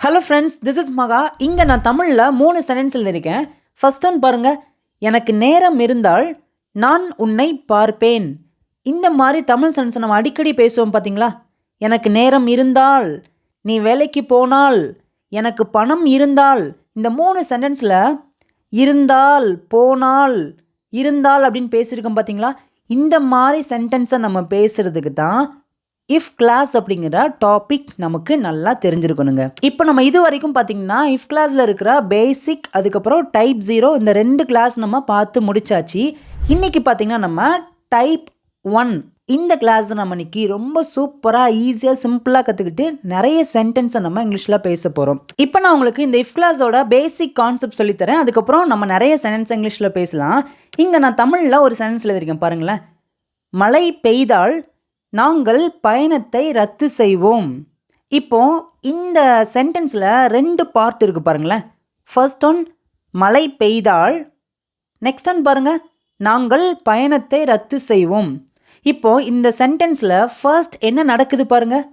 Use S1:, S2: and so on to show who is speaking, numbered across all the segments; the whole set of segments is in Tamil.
S1: ஹலோ ஃப்ரெண்ட்ஸ், திஸ் இஸ் மகா. இங்கே நான் தமிழில் 3 சென்டென்ஸ் எழுதியிருக்கேன். ஃபர்ஸ்ட் ஒன் பாருங்கள். எனக்கு நேரம் இருந்தால் நான் உன்னை பார்ப்பேன். இந்த மாதிரி தமிழ் சென்டென்ஸ் நம்ம அடிக்கடி பேசுவோம் பார்த்தீங்களா? எனக்கு நேரம் இருந்தால், நீ வேலைக்கு போனால், எனக்கு பணம் இருந்தால். இந்த 3 சென்டென்ஸில் இருந்தால், போனால், இருந்தால் அப்படின்னு பேசியிருக்கோம் பார்த்தீங்களா? இந்த மாதிரி சென்டென்ஸை நம்ம பேசுகிறதுக்கு தான் இஃப் கிளாஸ் அப்படிங்கிற டாபிக் நமக்கு நல்லா தெரிஞ்சிருக்கணுங்க. இப்போ நம்ம இது வரைக்கும் பார்த்தீங்கன்னா இஃப் கிளாஸில் இருக்கிற பேசிக், அதுக்கப்புறம் டைப் 0, இந்த 2 கிளாஸ் நம்ம பார்த்து முடிச்சாச்சு. இன்றைக்கி பார்த்தீங்கன்னா நம்ம டைப் 1 இந்த கிளாஸ் நம்ம இன்னைக்கு ரொம்ப சூப்பராக, ஈஸியாக, சிம்பிளாக கற்றுக்கிட்டு நிறைய சென்டென்ஸை நம்ம இங்கிலீஷில் பேச போகிறோம். இப்போ நான் உங்களுக்கு இந்த இஃப் கிளாஸோட பேசிக் கான்செப்ட் சொல்லித்தரேன். அதுக்கப்புறம் நம்ம நிறைய சென்டென்ஸ் இங்கிலீஷில் பேசலாம். இங்கே நான் தமிழில் ஒரு சென்டென்ஸ் எழுதியிருக்கேன் பாருங்களேன். மழை பெய்தால் நாங்கள் பயணத்தை ரத்து செய்வோம். இப்போ இந்த சென்டென்ஸில் 2 பார்ட் இருக்குது பாருங்களேன். ஃபர்ஸ்ட் ஒன் மழை பெய்தால், நெக்ஸ்ட் ஒன் பாருங்கள் நாங்கள் பயணத்தை ரத்து செய்வோம். இப்போ இந்த சென்டென்ஸில் ஃபர்ஸ்ட் என்ன நடக்குது பாருங்கள்,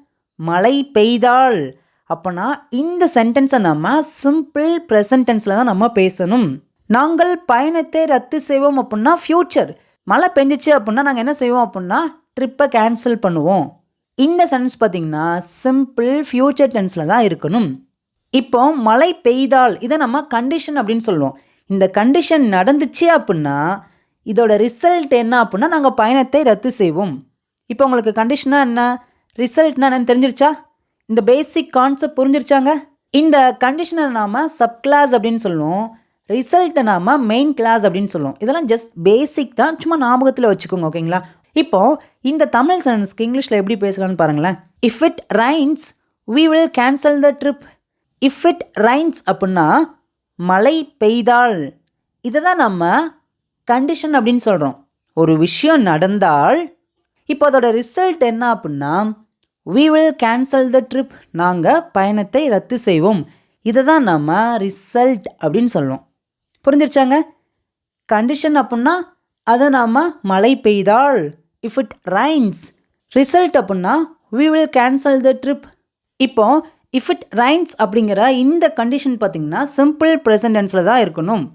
S1: மழை பெய்தால். அப்போனா இந்த சென்டென்ஸை நம்ம சிம்பிள் ப்ரெசன்ட் டென்ஸில் தான் நம்ம பேசணும். நாங்கள் பயணத்தை ரத்து செய்வோம் அப்படின்னா ஃப்யூச்சர். மழை பெஞ்சிச்சு அப்படின்னா நாங்கள் என்ன செய்வோம் அப்படின்னா ட்ரிப்பை கேன்சல் பண்ணுவோம். இந்த சென்டென்ஸ் பார்த்திங்கன்னா சிம்பிள் ஃப்யூச்சர் டென்ஸில் தான் இருக்கணும். இப்போ மழை பெய்தால் இதை நம்ம கண்டிஷன் அப்படின்னு சொல்லுவோம். இந்த கண்டிஷன் நடந்துச்சு அப்படின்னா இதோட ரிசல்ட் என்ன அப்படின்னா நாங்கள் பயணத்தை ரத்து செய்வோம். இப்போ உங்களுக்கு கண்டிஷனா என்ன, ரிசல்ட்னா என்னன்னு தெரிஞ்சிருச்சா? இந்த பேசிக் கான்செப்ட் புரிஞ்சிருச்சாங்க? இந்த கண்டிஷனை நாம் சப் கிளாஸ் அப்படின்னு சொல்லுவோம், ரிசல்ட்டை நாம் மெயின் கிளாஸ் அப்படின்னு சொல்லுவோம். இதெல்லாம் ஜஸ்ட் பேசிக் தான், சும்மா ஞாபகத்தில் வச்சுக்கோங்க, ஓகேங்களா? இப்போது இந்த தமிழ் சென்டென்ஸ்க்கு இங்கிலீஷில் எப்படி பேசலான்னு பாருங்களேன். If it rhymes we will cancel the trip. If it rhymes அப்படின்னா மழை பெய்தால். இதை தான் நம்ம கண்டிஷன் அப்படின்னு சொல்கிறோம். ஒரு விஷயம் நடந்தால் இப்போ அதோட ரிசல்ட் என்ன அப்படின்னா we will cancel the trip, நாங்கள் பயணத்தை ரத்து செய்வோம். இதை தான் நம்ம ரிசல்ட் அப்படின்னு சொல்லுவோம். புரிஞ்சிருச்சாங்க? கண்டிஷன் அப்படின்னா அதை நாம் மழை பெய்தால், இஃப் இட் ரைன்ஸ். ரிசல்ட் அப்படின்னா we will cancel the trip. இப்போ இஃப் இட் ரைன்ஸ் அப்படிங்கிற இந்த கண்டிஷன் பார்த்திங்கன்னா சிம்பிள் ப்ரெசன்ட் டென்ஸில் தான் இருக்கணும்.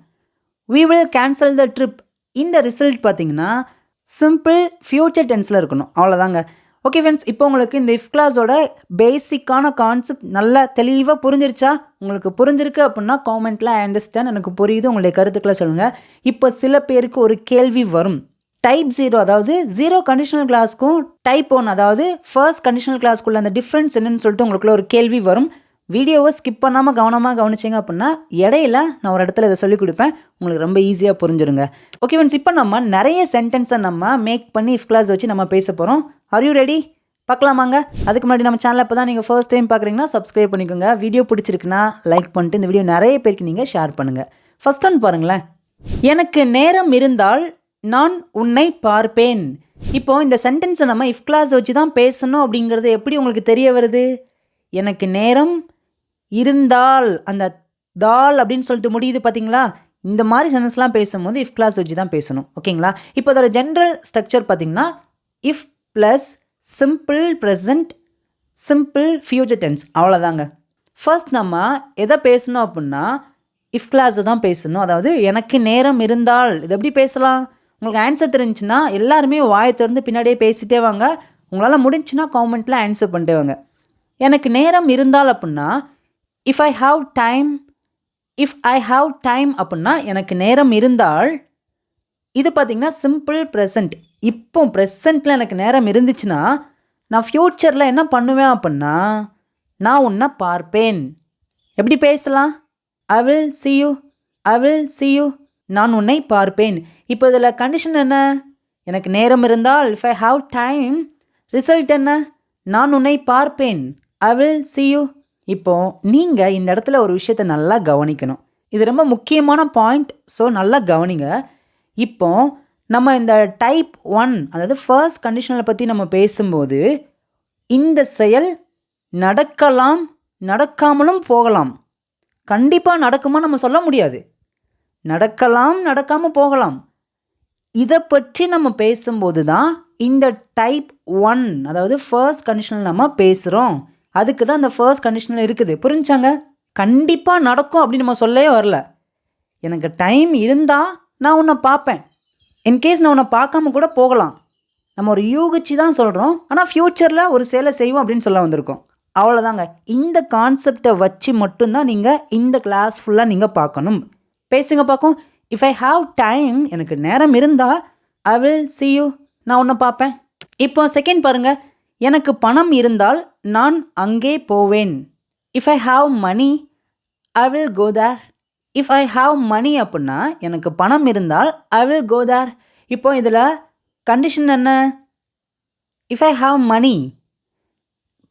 S1: we will cancel the trip இந்த ரிசல்ட் பார்த்திங்கன்னா சிம்பிள் ஃப்யூச்சர் டென்ஸில் இருக்கணும். அவ்வளோதாங்க. ஓகே ஃப்ரெண்ட்ஸ், இப்போ உங்களுக்கு இந்த இஃப் கிளாஸோட பேசிக்கான கான்செப்ட் நல்லா தெளிவாக புரிஞ்சிருச்சா? உங்களுக்கு புரிஞ்சிருக்கு அப்படின்னா காமெண்ட்டில் ஐ அண்டர்ஸ்டாண்ட், எனக்கு புரியுது, உங்களுடைய கருத்துக்களை சொல்லுங்கள். இப்போ சில பேருக்கு ஒரு கேள்வி வரும். டைப் 0 அதாவது 0 கண்டிஷனல் கிளாஸ்க்கும் டைப் 1 அதாவது ஃபர்ஸ்ட் கண்டிஷனல் கிளாஸ்க்குள்ள அந்த டிஃப்ரென்ஸ் என்னன்னு சொல்லிட்டு உங்களுக்குள்ள ஒரு கேள்வி வரும். வீடியோவை ஸ்கிப் பண்ணாமல் கவனமாக கவனிச்சிங்க அப்படின்னா இடையில நான் ஒரு இடத்துல இதை சொல்லிக் கொடுப்பேன், உங்களுக்கு ரொம்ப ஈஸியாக புரிஞ்சுருங்க. ஓகே ஃப்ரெண்ட்ஸ், இப்போ நம்ம நிறைய சென்டென்ஸை நம்ம மேக் பண்ணி இஃப் கிளாஸ் வச்சு நம்ம பேச போகிறோம். Are you ready? பார்க்கலாமாங்க? அதுக்கு முன்னாடி நம்ம சேனலை இப்போ தான் நீங்கள் ஃபர்ஸ்ட் டைம் பார்க்குறீங்கன்னா சப்ஸ்கிரைப் பண்ணிக்கோங்க. வீடியோ பிடிச்சிருக்குன்னா லைக் பண்ணிட்டு இந்த வீடியோ நிறைய பேருக்கு நீங்கள் ஷேர் பண்ணுங்கள். ஃபர்ஸ்ட் ஒன் பாருங்களேன். எனக்கு நேரம் இருந்தால் நான் உன்னை பார்ப்பேன். இப்போது இந்த சென்டென்ஸை நம்ம இஃப் கிளாஸ் வச்சு தான் பேசணும் அப்படிங்கிறது எப்படி உங்களுக்கு தெரிய வருது? எனக்கு நேரம் இருந்தால், அந்த தால் அப்படின்னு சொல்லிட்டு முடியுது பார்த்தீங்களா? இந்த மாதிரி சென்டென்ஸ்லாம் பேசும்போது இஃப் கிளாஸ் வச்சு தான் பேசணும், ஓகேங்களா? இப்போ அதோட ஜென்ரல் ஸ்ட்ரக்சர் பார்த்திங்கன்னா if plus simple present, simple future tense, அவ்வளோதாங்க. ஃபர்ஸ்ட் நம்ம எதை பேசணும் அப்படின்னா இஃப் கிளாஸை தான் பேசணும். அதாவது எனக்கு நேரம் இருந்தால் இது எப்படி பேசலாம்? உங்களுக்கு ஆன்சர் தெரிஞ்சுன்னா எல்லாருமே வாயை திறந்து பின்னாடியே பேசிட்டே வாங்க. உங்களால் முடிஞ்சுன்னா காமெண்ட்டில் ஆன்சர் பண்ணிட்டே வாங்க. எனக்கு நேரம் இருந்தால் அப்படின்னா if I have time, if I have time அப்படின்னா எனக்கு நேரம் இருந்தால். இது பார்த்திங்கன்னா சிம்பிள் ப்ரெசன்ட். இப்போ ப்ரெசண்ட்டில் எனக்கு நேரம் இருந்துச்சுன்னா நான் ஃப்யூச்சரில் என்ன பண்ணுவேன் அப்படின்னா நான் உன்னை பார்ப்பேன். எப்படி பேசலாம்? I will see you, I will see you, நான் உன்னை பார்ப்பேன். இப்போ இதில் கண்டிஷன் என்ன? எனக்கு நேரம் இருந்தால், if I have time. Result என்ன? நான் உன்னை பார்ப்பேன், I will see you. இப்போது நீங்கள் இந்த இடத்துல ஒரு விஷயத்தை நல்லா கவனிக்கணும். இது ரொம்ப முக்கியமான பாயிண்ட், ஸோ நல்லா கவனிங்க. இப்போ நம்ம இந்த டைப் 1 அதாவது ஃபர்ஸ்ட் கண்டிஷனை பற்றி நம்ம பேசும்போது இந்த செயல் நடக்கலாம், நடக்காமலும் போகலாம். கண்டிப்பாக நடக்குமா நம்ம சொல்ல முடியாது. நடக்கலாம், நடக்காமல் போகலாம். இதை பற்றி நம்ம பேசும்போது தான் இந்த டைப் 1 அதாவது ஃபர்ஸ்ட் கண்டிஷனில் நம்ம பேசுகிறோம். அதுக்கு தான் அந்த ஃபர்ஸ்ட் கண்டிஷனில் இருக்குது. புரிஞ்சாங்க? கண்டிப்பாக நடக்கும் அப்படின்னு நம்ம சொல்லவே வரல. எனக்கு டைம் இருந்தால் நான் உன்னை பார்ப்பேன். இன்கேஸ் நான் உன்னை பார்க்காம கூட போகலாம். நம்ம ஒரு யூகிச்சு தான் சொல்கிறோம். ஆனால் ஃப்யூச்சரில் ஒரு செயலை செய்வோம் அப்படின்னு சொல்ல வந்திருக்கோம். அவ்வளோதாங்க. இந்த கான்செப்டை வச்சு மட்டும்தான் நீங்கள் இந்த கிளாஸ் ஃபுல்லாக நீங்கள் பார்க்கணும். பேசுங்க பார்க்கும். இஃப் ஐ ஹாவ் டைம், எனக்கு நேரம் இருந்தால் ஐ வில் see you, நான் உன்னை பார்ப்பேன். இப்போ செகண்ட் பாருங்கள். எனக்கு பணம் இருந்தால் நான் அங்கே போவேன். If I have money I will go there. If I have money அப்படின்னா எனக்கு பணம் இருந்தால் ஐ வில் கோ தேர். இப்போ இதில் கண்டிஷன் என்ன? இஃப் ஐ ஹாவ் மணி,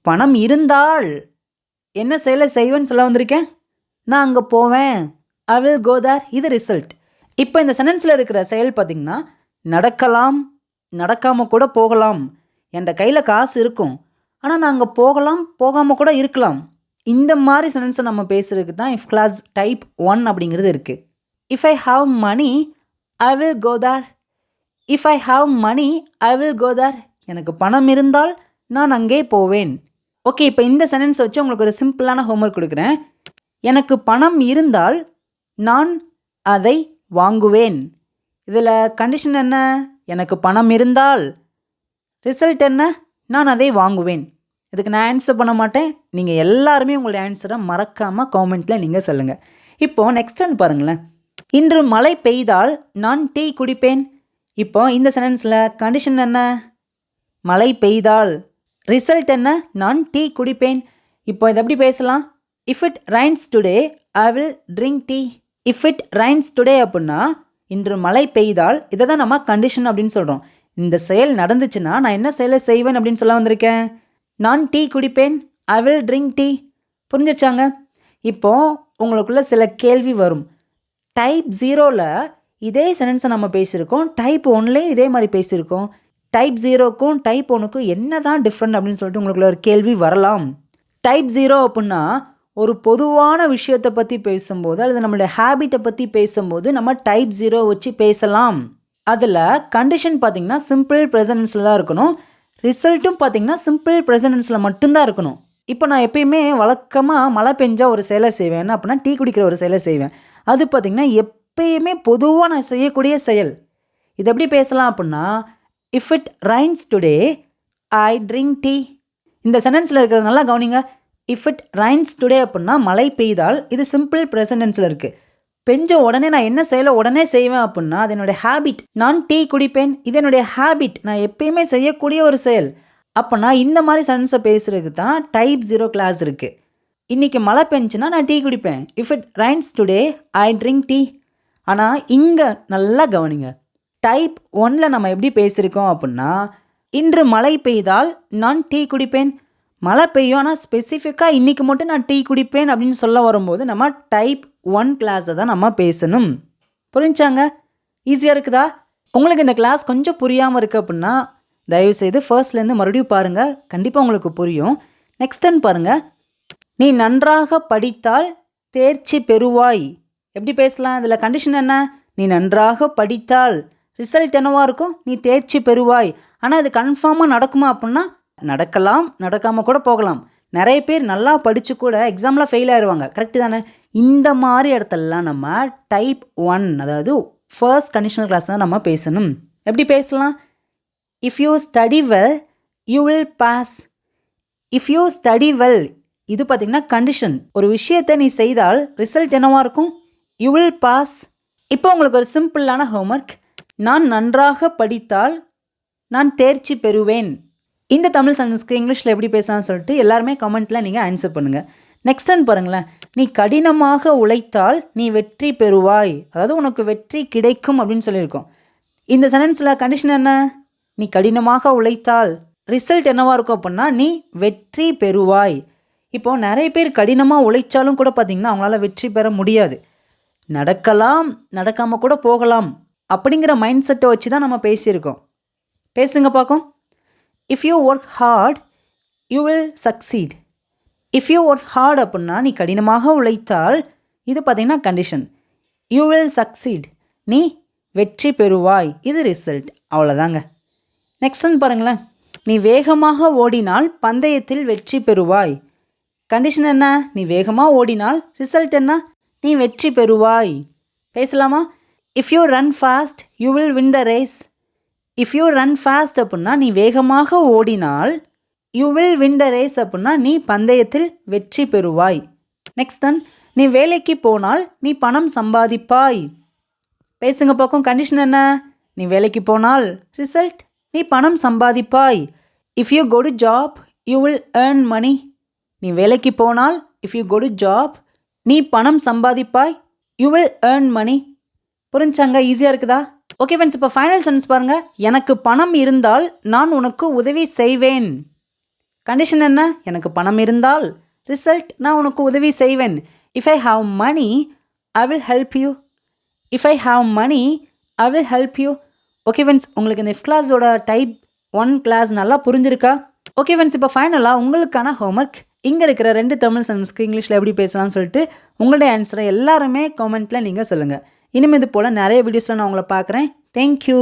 S1: பணம் இருந்தால் என்ன செயலை செய்வேன்னு சொல்ல வந்திருக்கேன். நான் அங்கே போவேன், ஐ வில் கோ தேர். இது ரிசல்ட். இப்போ இந்த சென்டென்ஸில் இருக்கிற செயல் பார்த்திங்கன்னா நடக்கலாம், நடக்காமல் கூட போகலாம். என்கிட்ட கையில் காசு இருக்கும், ஆனால் நான் அங்கே போகலாம், போகாமல் கூட இருக்கலாம். இந்த மாதிரி சென்டென்ஸை நம்ம பேசுகிறதுக்கு தான் இஃப் கிளாஸ் டைப் 1 அப்படிங்கிறது இருக்குது. If I have money I will go there. If I have money I will go there. எனக்கு பணம் இருந்தால் நான் அங்கே போவேன். ஓகே, இப்போ இந்த சென்டென்ஸ் வச்சு உங்களுக்கு ஒரு சிம்பிளான ஹோம்ஒர்க் கொடுக்குறேன். எனக்கு பணம் இருந்தால் நான் அதை வாங்குவேன். இதில் கண்டிஷன் என்ன? எனக்கு பணம் இருந்தால். ரிசல்ட் என்ன? நான் அதை வாங்குவேன். இதுக்கு நான் ஆன்சர் பண்ண மாட்டேன். நீங்கள் எல்லாருமே உங்களுடைய ஆன்சரை மறக்காமல் காமெண்ட்டில் நீங்கள் சொல்லுங்கள். இப்போது நெக்ஸ்ட் ஒன் பாருங்களேன். இன்று மழை பெய்தால் நான் டீ குடிப்பேன். இப்போ இந்த சென்டென்ஸில் கண்டிஷன் என்ன? மழை பெய்தால். ரிசல்ட் என்ன? நான் டீ குடிப்பேன். இப்போ இதை எப்படி பேசலாம்? If it rhymes today I will drink tea. If it rhymes today அப்படின்னா இன்று மழை பெய்தால். இதை தான் நம்ம கண்டிஷன் அப்படின்னு சொல்கிறோம். இந்த செயல் நடந்துச்சுன்னா நான் என்ன செயலை செய்வேன் அப்படின்னு சொல்ல வந்திருக்கேன். நான் டீ குடிப்பேன், ஐ வில் ட்ரிங்க் டீ. புரிஞ்சிச்சாங்க? இப்போது உங்களுக்குள்ள சில கேள்வி வரும். டைப் 0ல் இதே சென்டென்ஸை நம்ம பேசியிருக்கோம், டைப் 1லேயும் இதே மாதிரி பேசியிருக்கோம். டைப் 0க்கும் டைப் 1க்கும் என்ன தான் டிஃப்ரெண்ட் அப்படின்னு சொல்லிட்டு உங்களுக்குள்ள ஒரு கேள்வி வரலாம். டைப் 0 அப்படின்னா ஒரு பொதுவான விஷயத்தை பற்றி பேசும்போது அல்லது நம்மளுடைய ஹேபிட்டை பற்றி பேசும்போது நம்ம டைப் 0 வச்சு பேசலாம். அதில் கண்டிஷன் பார்த்திங்கன்னா சிம்பிள் ப்ரெசன்டென்ஸில் தான் இருக்கணும். ரிசல்ட்டும் பார்த்திங்கன்னா சிம்பிள் ப்ரெசன்டென்ஸில் மட்டும்தான் இருக்கணும். இப்போ நான் எப்பயுமே வழக்கமாக மழை பெஞ்சால் ஒரு செயலை செய்வேன் அப்படின்னா டீ குடிக்கிற ஒரு செயலை செய்வேன். அது பார்த்திங்கன்னா எப்பயுமே பொதுவாக நான் செய்யக்கூடிய செயல். இது எப்படி பேசலாம் அப்படின்னா if it rhymes today I drink tea. இந்த சென்டென்ஸில் இருக்கிறது நல்லா கவனிங்க. இஃப் இட் ரைன்ஸ் டுடே அப்படின்னா மழை பெய்தால். இது சிம்பிள் ப்ரெசன்டென்ஸில் இருக்குது. பெஞ்ச உடனே நான் என்ன செயலை உடனே செய்வேன் அப்படின்னா அது என்னுடைய ஹேபிட். நான் டீ குடிப்பேன், இது என்னுடைய ஹேபிட், நான் எப்பயுமே செய்யக்கூடிய ஒரு செயல். அப்போனா இந்த மாதிரி சென்டென்ஸை பேசுகிறதுக்கு தான் டைப் 0 கிளாஸ் இருக்குது. இன்றைக்கி மழை பெஞ்சுன்னா நான் டீ குடிப்பேன். If it rhymes today I drink tea. ஆனால் இங்கே நல்லா கவனிங்க. டைப் 1ல் நம்ம எப்படி பேசியிருக்கோம் அப்படின்னா இன்று மழை பெய்தால் நான் டீ குடிப்பேன். மழை பெய்யும், ஆனால் ஸ்பெசிஃபிக்காக இன்றைக்கி மட்டும் நான் டீ குடிப்பேன் அப்படின்னு சொல்ல வரும்போது நம்ம டைப் 1 கிளாஸை தான் நம்ம பேசணும். புரிஞ்சாங்க? ஈஸியாக இருக்குதா? உங்களுக்கு இந்த கிளாஸ் கொஞ்சம் புரியாமல் இருக்குது அப்படின்னா தயவுசெய்து ஃபர்ஸ்ட்லேருந்து மறுபடியும் பாருங்கள், கண்டிப்பாக உங்களுக்கு புரியும். நெக்ஸ்ட் ஒன் பாருங்கள். நீ நன்றாக படித்தால் தேர்ச்சி பெறுவாய். எப்படி பேசலாம்? இதில் கண்டிஷன் என்ன? நீ நன்றாக படித்தால். ரிசல்ட் என்னவா இருக்கும்? நீ தேர்ச்சி பெறுவாய். ஆனால் இது கன்ஃபார்மாக நடக்குமா அப்படின்னா நடக்கலாம், நடக்காமல் கூட போகலாம். நிறைய பேர் நல்லா படித்து கூட எக்ஸாமில் ஃபெயில் ஆயிடுவாங்க. கரெக்டு தானே? இந்த மாதிரி இடத்துலலாம் நம்ம டைப் 1 அதாவது ஃபர்ஸ்ட் கண்டிஷனல் கிளாஸ் தான் நம்ம பேசணும். எப்படி பேசலாம்? If you study well you will pass. If you study well இது பார்த்திங்கன்னா கண்டிஷன். ஒரு விஷயத்தை நீ செய்தால் ரிசல்ட் என்னவாக இருக்கும்? You will pass. இப்போ உங்களுக்கு ஒரு சிம்பிளான ஹோம்ஒர்க். நான் நன்றாக படித்தால் நான் தேர்ச்சி பெறுவேன். இந்த தமிழ் சென்டென்ஸ்க்கு இங்கிலீஷில் எப்படி பேசலாம்னு சொல்லிட்டு எல்லாருமே கமெண்ட்டில் நீங்கள் ஆன்சர் பண்ணுங்கள். நெக்ஸ்ட் ஒன் பாருங்களேன். நீ கடினமாக உழைத்தால் நீ வெற்றி பெறுவாய். அதாவது உனக்கு வெற்றி கிடைக்கும் அப்படின்னு சொல்லியிருக்கோம். இந்த சென்டென்ஸில் கண்டிஷன் என்ன? நீ கடினமாக உழைத்தால். ரிசல்ட் என்னவாக இருக்கும் அப்படின்னா நீ வெற்றி பெறுவாய். இப்போது நிறைய பேர் கடினமாக உழைச்சாலும் கூட பார்த்திங்கன்னா அவங்களால வெற்றி பெற முடியாது. நடக்கலாம், நடக்காமல் கூட போகலாம் அப்படிங்கிற மைண்ட் செட்டை வச்சு தான் நம்ம பேசியிருக்கோம். பேசுங்க பார்க்கும். If you work hard you will succeed. If you work hard அப்படின்னா நீ கடினமாக உழைத்தால். இது பார்த்திங்கன்னா கண்டிஷன். யூ வில் சக்சீட், நீ வெற்றி பெறுவாய். இது ரிசல்ட். அவ்வளோதாங்க. நெக்ஸ்ட் ஒன் பாருங்களேன். நீ வேகமாக ஓடினால் பந்தயத்தில் வெற்றி பெறுவாய். கண்டிஷன் என்ன? நீ வேகமாக ஓடினால் ரிசல்ட் என்ன? நீ வெற்றி பெறுவாய். பேசலாமா? If you run fast you will win the race. If you run fast அப்படின்னா நீ வேகமாக ஓடினால், you will win the race அப்படின்னா நீ பந்தயத்தில் வெற்றி பெறுவாய். நெக்ஸ்ட் தான், நீ வேலைக்கு போனால் நீ பணம் சம்பாதிப்பாய். பேசுங்க பக்கம். கண்டிஷன் என்ன? நீ வேலைக்கு போனால் ரிசல்ட் நீ பணம் சம்பாதிப்பாய். If you go to job you will earn money. நீ வேலைக்கு போனால் if you go to job நீ பணம் சம்பாதிப்பாய். You will earn money. புரிஞ்சாங்க? ஈஸியாக இருக்குதா? ஓகே ஃப்ரெண்ட்ஸ், இப்போ ஃபைனல் சென்டென்ஸ் பாருங்கள். எனக்கு பணம் இருந்தால் நான் உனக்கு உதவி செய்வேன். கண்டிஷன் என்ன? எனக்கு பணம் இருந்தால் ரிசல்ட் நான் உனக்கு உதவி செய்வேன். If I have money I will help you. If I have money I will help you. Okay friends, உங்களுக்கு இந்த இஃப் கிளாஸோட டைப் 1 கிளாஸ் நல்லா புரிஞ்சிருக்கா? ஓகே ஃப்ரெண்ட்ஸ், இப்போ ஃபைனலாக உங்களுக்கான ஹோம்ஒர்க். இங்கே இருக்கிற 2 தமிழ் சென்டென்ஸ்க்கு இங்கிலீஷில் எப்படி பேசலாம்னு சொல்லிட்டு உங்களுடைய ஆன்சரை எல்லாருமே கமெண்ட்டில் நீங்கள் சொல்லுங்கள். இனிமேல் இது போல் நிறைய வீடியோஸில் நான் உங்களை பார்க்குறேன். தேங்க்யூ.